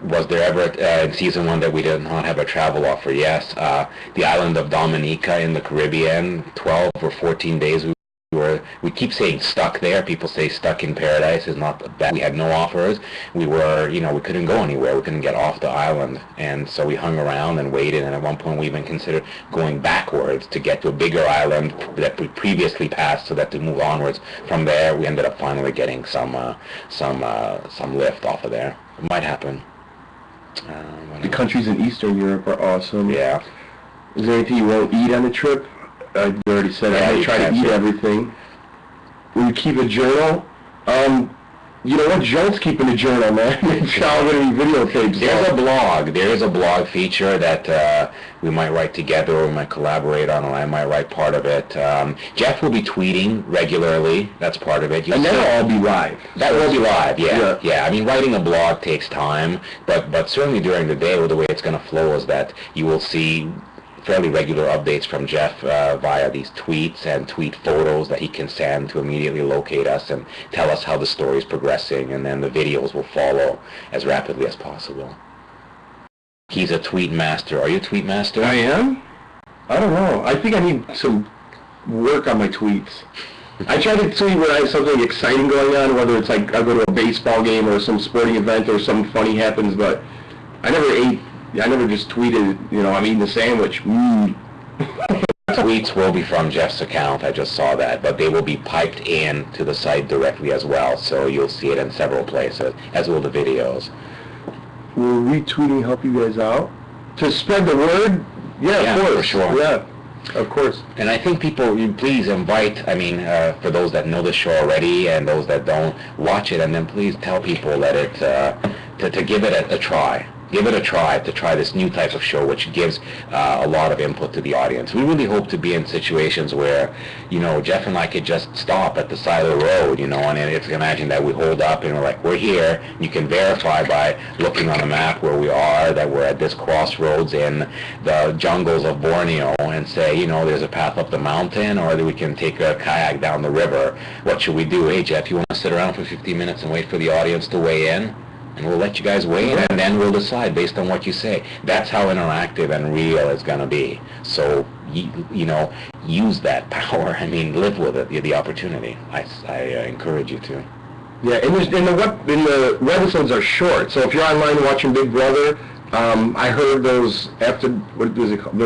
Was there ever in season 1 that we did not have a travel offer? Yes. The island of Dominica in the Caribbean, 12 or 14 days we keep saying stuck there. People say stuck in paradise is not bad. We had no offers. We were, we couldn't go anywhere. We couldn't get off the island. And so we hung around and waited. And at one point we even considered going backwards to get to a bigger island that we previously passed so that to move onwards. From there, we ended up finally getting some lift off of there. It might happen. The countries in Eastern Europe are awesome. Yeah. Is there anything you won't eat on the trip? I already said I try to eat everything. Will you keep a journal? You know what? Zsolt's keeping a journal, man. It's all going to be videotaped. There's a blog. There is a blog feature that we might write together, or we might collaborate on, or I might write part of it. Jeff will be tweeting regularly. That's part of it. And that'll all be live. That will be live, yeah. I mean, writing a blog takes time, but certainly during the day, the way it's going to flow is that you will see fairly regular updates from Jeff via these tweets and tweet photos that he can send to immediately locate us and tell us how the story is progressing, and then the videos will follow as rapidly as possible. He's a tweet master. Are you a tweet master? I am? I don't know. I think I need some work on my tweets. I try to tweet when I have something exciting going on, whether it's like I go to a baseball game or some sporting event or something funny happens, but I never just tweeted, I'm eating a sandwich. Tweets will be from Jeff's account. I just saw that, but they will be piped in to the site directly as well, so you'll see it in several places, as will the videos. Will retweeting help you guys out? To spread the word? Yeah, of course. For sure. Yeah, of course. And I think people, you please invite, for those that know the show already and those that don't, watch it, and then please tell people that to give it a try. Give it a try to try this new type of show, which gives a lot of input to the audience. We really hope to be in situations where, Jeff and I could just stop at the side of the road, and it's imagine that we hold up and we're like, we're here. You can verify by looking on a map where we are, that we're at this crossroads in the jungles of Borneo, and say, there's a path up the mountain, or that we can take a kayak down the river. What should we do? Hey, Jeff, you want to sit around for 15 minutes and wait for the audience to weigh in? And we'll let you guys weigh in, and then we'll decide based on what you say. That's how interactive and real it's going to be. So, use that power. Live with it, the opportunity. I encourage you to. Yeah, and the webisodes are short. So if you're online watching Big Brother, I heard those after, what was it called?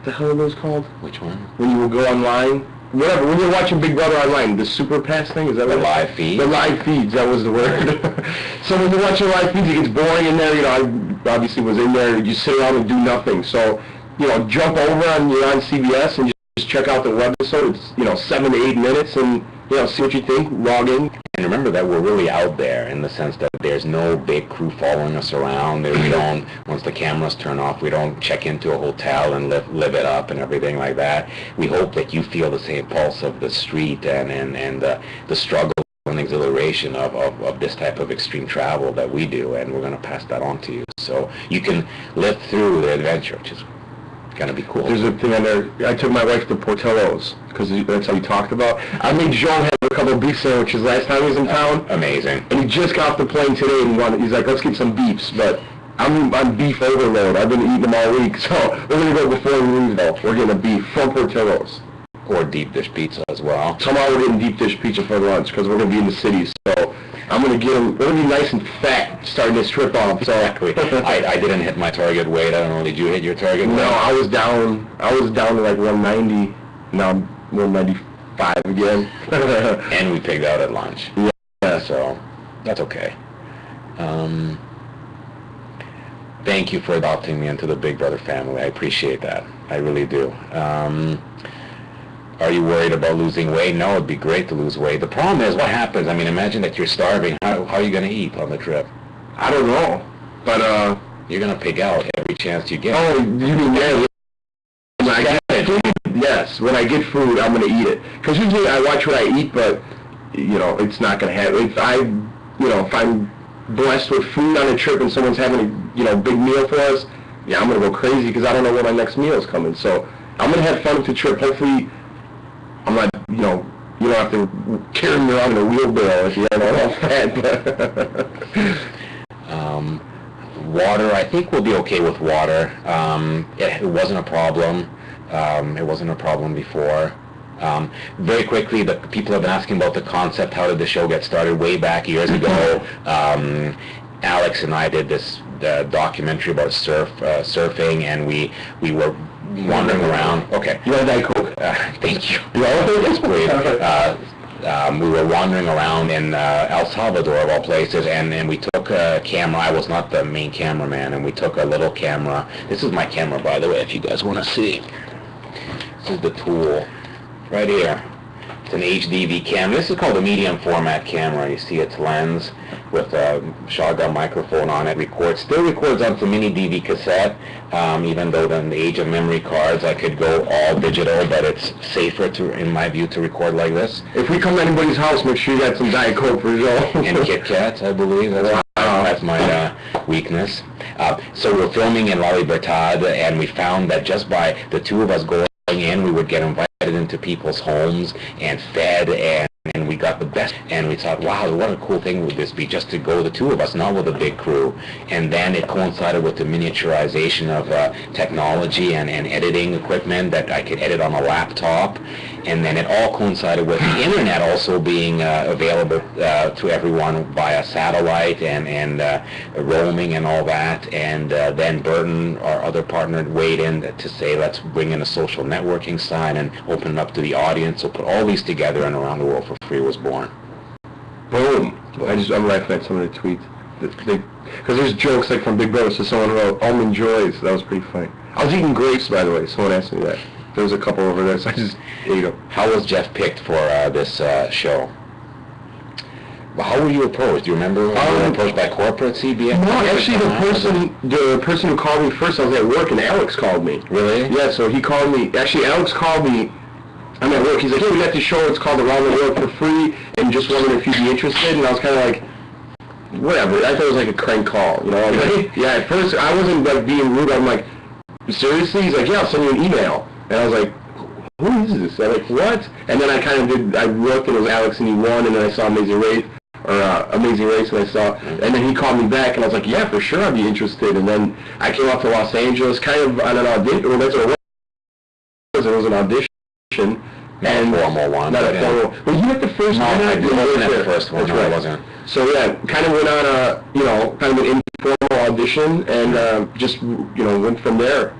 The hell are those called? Which one? When you will go online. Whatever, when you're watching Big Brother online, the Super Pass thing, is that what? The live feed? The live feeds, that was the word. So when you're watching live feeds, it gets boring in there. I obviously was in there, you sit around and do nothing. So, jump over you're on CBS and just check out the webisode. It's, 7 to 8 minutes, and, see what you think, log in. And remember that we're really out there in the sense that there's no big crew following us around. We don't, once the cameras turn off, we don't check into a hotel and live it up and everything like that. We hope that you feel the same pulse of the street and the struggle and exhilaration of this type of extreme travel that we do, and we're going to pass that on to you. So you can live through the adventure, which is going to be cool. There's a thing on there. I took my wife to Portillo's because that's how we talked about. I made Zsolt have a couple of beef sandwiches last time he was in town. Amazing. And he just got off the plane today and he's like, let's get some beefs. But I'm on beef overload. I've been eating them all week. So we're going to go before we leave though. We're getting a beef from Portillo's. Or deep dish pizza as well. Tomorrow we're getting deep dish pizza for lunch because we're going to be in the city. So I'm going to get them. We're going to be nice and fat starting this trip off. So. Exactly. I didn't hit my target weight. I don't know. Did you hit your target weight? No, I was down to like 190. Now I'm 195 again. And we pigged out at lunch. Yeah. So that's okay. Thank you for adopting me into the Big Brother family. I appreciate that. I really do. Are you worried about losing weight? No, it'd be great to lose weight. The problem is, what happens? imagine that you're starving. How are you going to eat on the trip? I don't know. But, you're going to pig out every chance you get. Oh, you mean, yeah. When I get food, yes. When I get food, I'm going to eat it. Because usually I watch what I eat, but, it's not going to happen. If I'm blessed with food on a trip and someone's having a, big meal for us, yeah, I'm going to go crazy because I don't know when my next meal is coming. So I'm going to have fun with the trip. Hopefully, I'm not, you don't have to carry me around in a wheelbarrow if you don't know that. Water, I think we'll be okay with water. It wasn't a problem. It wasn't a problem before. Very quickly, the people have been asking about the concept. How did the show get started? Way back years ago, Alex and I did this documentary about surfing, and we were wandering around. Okay. You want a Diet Coke? Thank you. Yes, please. We were wandering around in El Salvador, of all places, and we took a camera. I was not the main cameraman, and we took a little camera. This is my camera, by the way, if you guys want to see. This is the tool right here. It's an HDV camera. This is called a medium format camera. You see its lens with a shotgun microphone on it. Still records on some mini DV cassette, even though in the age of memory cards I could go all digital, but it's safer in my view to record like this. If we come to anybody's house, make sure you got some Diet Coke for Zsolt. And Kit Kats, I believe. That's my weakness. So we're filming in La Libertad, and we found that just by the two of us going in, we would get invited into people's homes and fed, and we got the best, and we thought, wow, what a cool thing would this be, just to go the two of us, not with a big crew. And then it coincided with the miniaturization of technology and editing equipment that I could edit on a laptop, and then it all coincided with the internet also being available to everyone via satellite and roaming and all that. And then Burton, our other partner, weighed in to say, let's bring in a social networking side and open it up to the audience. So put all these together, and Around the World for Free was born. Boom. I'm laughing at some of the tweets. Because there's jokes like from Big Brother, so someone wrote, Almond Joys. That was pretty funny. I was eating grapes, by the way. Someone asked me that. There was a couple over there, so I just ate them. How was Jeff picked for this show? How were you approached? Do you remember? You were approached by corporate CBS? No, actually, the person who called me first, I was at work, and Alex called me. Really? Yeah, so he called me. Actually, Alex called me. I'm at work. He's like, hey, we got this show. It's called Around the World for Free, and just wondering if you'd be interested. And I was kind of like, whatever. I thought it was like a crank call, you know? I was like, yeah, at first, I wasn't like being rude. I'm like, seriously? He's like, yeah, I'll send you an email. And I was like, who is this? I'm like, what? And then I looked, and it was Alex, and he won, and then I saw Amazing Race, and I saw, and then he called me back, and I was like, yeah, for sure, I'd be interested. And then I came out to Los Angeles, kind of on an audition, or that's what it was. It was an audition. Not a formal one. Not a formal. Well, you went the first one. No, I wasn't at the first one. That's right. I wasn't. So yeah, kind of went on a, kind of an informal audition, and just, went from there.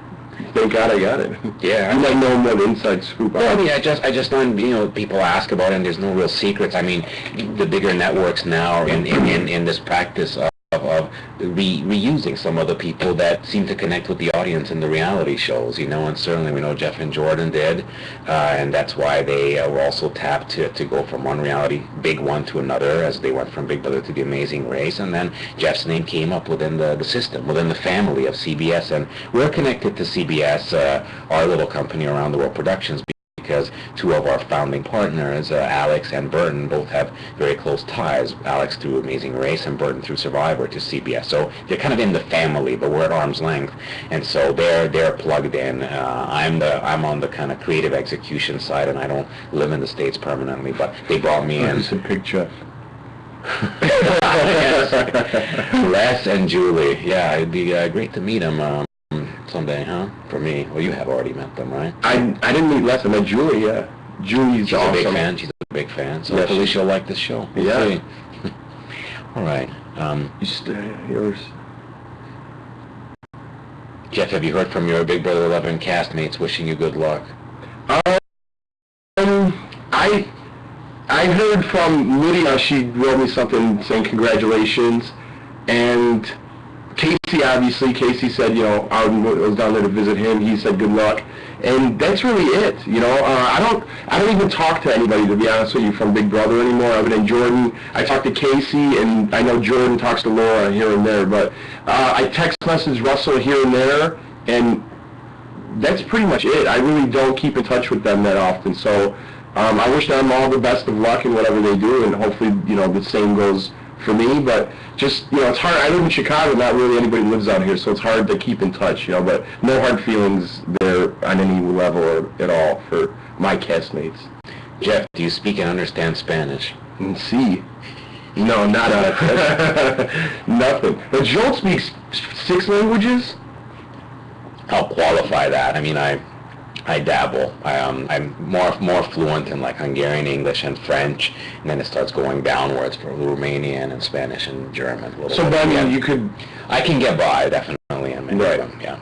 Thank God I got it. Yeah. You might know more inside scoop. Well, I mean, I just learned, people ask about it, and there's no real secrets. I mean, the bigger networks now are in this practice of reusing some of the people that seem to connect with the audience in the reality shows, and certainly we know Jeff and Jordan did, and that's why they were also tapped to go from one reality, big one, to another, as they went from Big Brother to The Amazing Race, and then Jeff's name came up within the system, within the family of CBS, and we're connected to CBS, our little company, Around the World Productions, because two of our founding partners, Alex and Burton, both have very close ties. Alex through Amazing Race and Burton through Survivor to CBS. So they're kind of in the family, but we're at arm's length, and so they're plugged in. I'm on the kind of creative execution side, and I don't live in the States permanently, but they brought me in. It's a picture. Les and Julie. Yeah, it'd be great to meet them. Someday, huh? For me. Well, you have already met them, right? I didn't meet Les. I met Julie, yeah. Julie's awesome. She's a big fan. She's a big fan. So yes. Hopefully she'll like this show. We'll see. All right. Yours. Jeff, have you heard from your Big Brother 11 castmates wishing you good luck? I heard from Lydia. She wrote me something saying congratulations, and Casey, obviously, said, I was down there to visit him. He said good luck, and that's really it. I don't even talk to anybody, to be honest with you, from Big Brother anymore. Other than Jordan, I talk to Casey, and I know Jordan talks to Laura here and there. But I text message Russell here and there, and that's pretty much it. I really don't keep in touch with them that often. So I wish them all the best of luck in whatever they do, and hopefully, the same goes for me. But just, it's hard. I live in Chicago, not really anybody lives out here, so it's hard to keep in touch, but no hard feelings there on any level or at all for my castmates. Jeff, do you speak and understand Spanish? And see. No, not nothing. But Zsolt speaks 6 languages? I'll qualify that. I mean, I dabble. I'm more fluent in like Hungarian English and French, and then it starts going downwards for Romanian and Spanish and German. So, but I mean, you could... I can get by, definitely. I mean, Right. Yeah.